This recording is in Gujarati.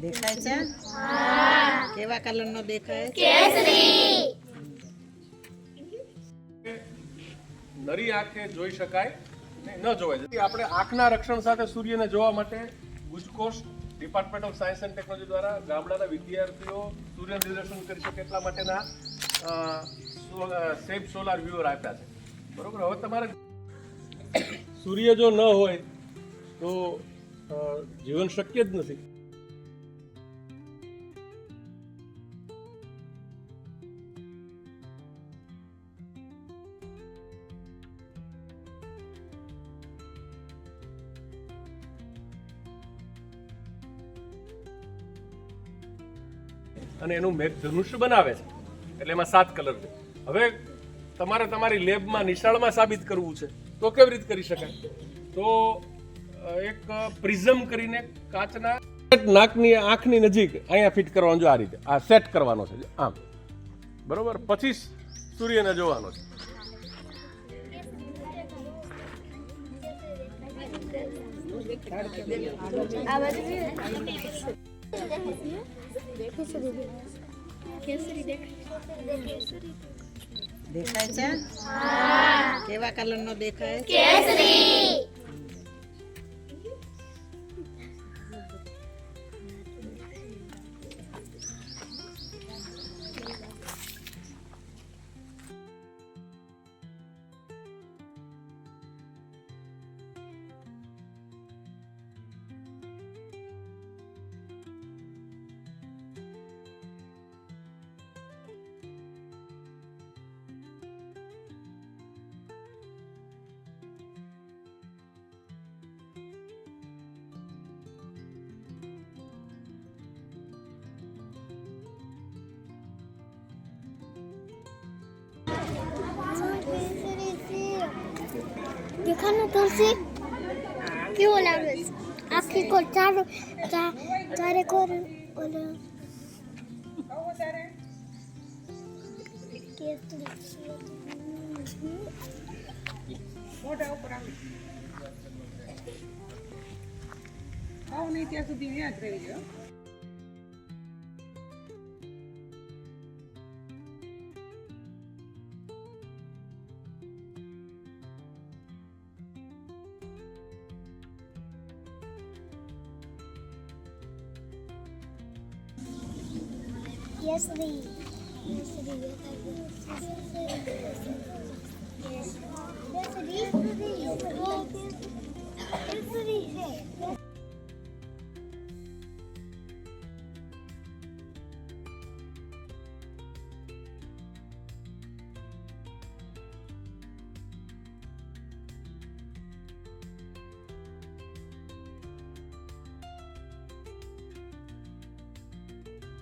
દેખાય છે? કેવા કલરનો દેખાય? નરી આંખે જોઈ શકાય ન જોવાય. આપણે આંખના રક્ષણ સાથે સૂર્યને જોવા માટે ગુજકોષ department of science and technology દ્વારા ગામડાના વિદ્યાર્થીઓ સૂર્ય નિદર્શન કરી શકે એટલા માટેના સેફ સોલાર વ્યુઅર આપ્યા છે. બરોબર. હવે તમારે સૂર્ય જો ન હોય તો જીવન શક્ય જ નથી. અને એનું મેઘધનુષ્ય બનાવે છે. એટલે એમાં 7 કલર છે. હવે તમારે તમારી લેબમાં નિશાળમાં સાબિત કરવું છે તો કેવી રીતે કરી શકાય? તો એક પ્રિઝમ કરીને કાચના નાકની આંખની નજીક અહીંયા ફિટ કરવાનો. જો આ રીતે આ સેટ કરવાનો છે આમ. બરોબર. પછી સૂર્યને જોવાનો છે. દેખાય છે? કેવા કલરનો દેખાય? દેખાનું તુલસી કેવો લાગે છે? આખી કોર ચારે કોર ઓલો મોઢા ઉપર આવી આવું નહીં ત્યાં સુધી યાદ રહી ગયો. Yesterday. Yesterday.